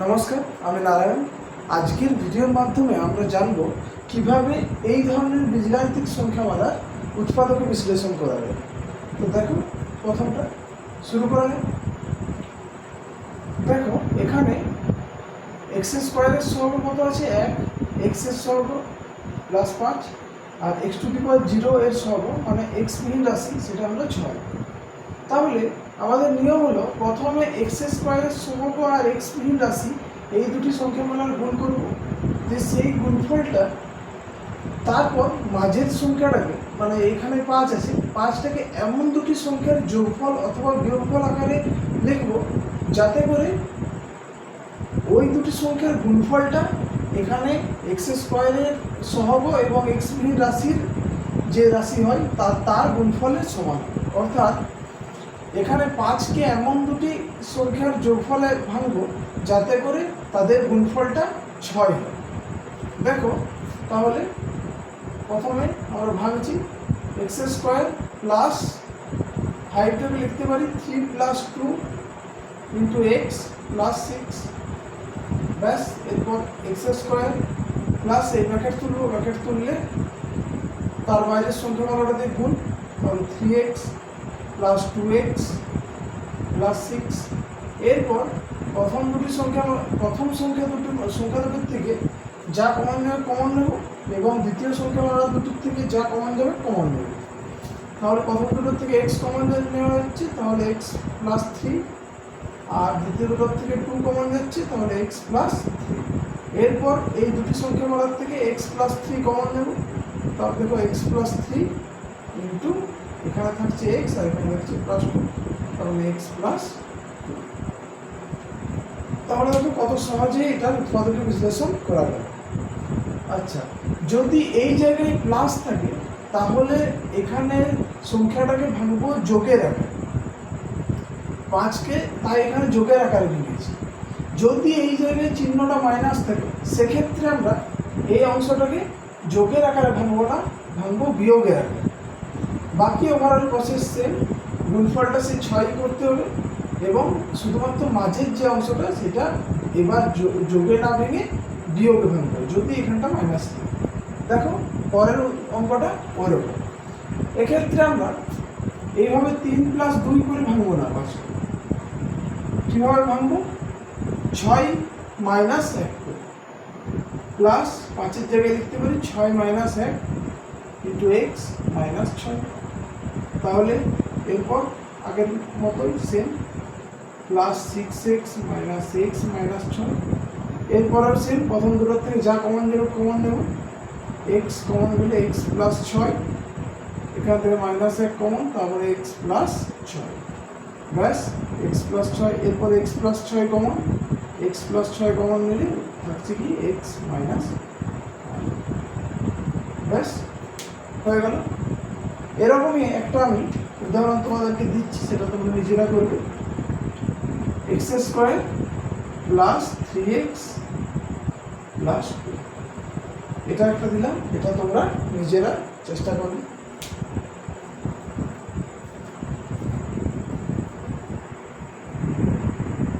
নমস্কার, আমি নারায়ণ। আজকের ভিডিওর মাধ্যমে আমরা জানব কিভাবে এই ধরনের বীজগাণিতিক সংখ্যামালার উৎপাদকে বিশ্লেষণ করা যায়। তো দেখো, প্রথমটা শুরু করা যায়। দেখো, এখানে এক্স স্কোয়ারের সহগ কত আছে? 1, এক্স এর সহগ প্লাস 5, আর এক্স টু দি পাওয়ার 0 এর সহগ মানে এক্স বিহীন রাশি সেটা হলো 6। তাহলে আমাদের নিয়ম হলো প্রথমে এক্স স্কোয়ারের সহগ আর এক্স বিহীন রাশি এই দুটি সংখ্যামালার গুণ করব, যে সেই গুণফলটা তারপর মাঝের সংখ্যাটাকে মানে এখানে 5 আছে, 5টাকে এমন দুটি সংখ্যার যোগফল অথবা বিয়োগফল আকারে লিখব যাতে করে ওই দুটি সংখ্যার গুণফলটা এখানে এক্স স্কোয়ারের সহগ এবং এক্স বিহীন রাশির যে রাশি হয় তার গুণফলের সমান। অর্থাৎ এখানে 5কে এমন দুটি সংখ্যার যোগফলে ভাঙবো যাতে করে তাদের গুণফলটা 6 হয়। দেখো, তাহলে প্রথমে আমরা ভাঙছি এক্স স্কোয়ার প্লাস 5টাকে লিখতে পারি 3 + 2 × এক্স প্লাস 6, ব্যাস। এরপর এক্স স্কোয়ার প্লাস এই ব্র্যাকেট তুলবো, ব্র্যাকেট তুললে তার বাইরের সংখ্যামালাটা দিয়ে গুণ, তাহলে 3x প্লাস 2x প্লাস 6। এরপর প্রথম সংখ্যা দুটির থেকে যা কমন যাবে কমন নেব, এবং দ্বিতীয় সংখ্যামালা দুটির থেকে যা কমন যাবে কমন নেব। তাহলে প্রথম দুটোর থেকে x কমন নেওয়া হচ্ছে, তাহলে x প্লাস 3, আর দ্বিতীয় দুটোর থেকে 2 কমন যাচ্ছে, তাহলে x প্লাস 3। এরপর এই দুটি সংখ্যামালার থেকে x প্লাস 3 কমন নেব, তাহলে দেখো x প্লাস 3 ইন্টু এখানে থাকছে x আর এখানে থাকছে প্লাস 2, তাহলে x প্লাস 2। তাহলে দেখো কত সহজে এটার উৎপাদকে বিশ্লেষণ করা যায়। আচ্ছা, যদি এই জায়গায় প্লাস থাকে তাহলে এখানে সংখ্যাটাকে ভাঙবো যোগের আকারে, 5কে তাই এখানে যোগের আকারে ভেঙেছি। যদি এই জায়গায় চিহ্নটা মাইনাস থাকে সেক্ষেত্রে আমরা এই অংশটাকে যোগের আকারে ভাঙবো না, ভাঙবো বিয়োগের আকারে। বাকি ওভারঅল প্রসেস সেম, গুণফলটা সেই 6 করতে হবে, এবং শুধুমাত্র মাঝের যে অংশটা সেটা এবার যোগে না ভেঙে বিয়োগে ভাঙতে হবে যদি এখানটা মাইনাস থাকে। দেখো পরের অঙ্কটা ওরকম। এক্ষেত্রে আমরা এইভাবে 3 + 2 করে ভাঙবো না, 5কে কীভাবে ভাঙবো? 6 - 1 করে প্লাস 5-এর জায়গায় লিখতে পারি 6 - 1 × এক্স মাইনাস 6। তাহলে এরপর আগের মতোই same, plus 6x - x minus 6। এরপর আর সেম, প্রথম দুটোর থেকে যা কমন যাবে কমন নেব, x কমন গেলে x প্লাস 6, এখান থেকে -1 কমন, তারপরে x প্লাস 6, ব্যাস x প্লাস 6। এরপর x plus 6 common, x plus 6 common নিলে থাকছে কি x মাইনাস, ব্যাস হয়ে গেল। এরকমই একটা আমি উদাহরণ তোমাদেরকে দিচ্ছি, সেটা তোমরা নিজেরা করবে। X square plus 3x plus 2, এটা একটা দিলাম, এটা তোমরা নিজেরা চেষ্টা করবে।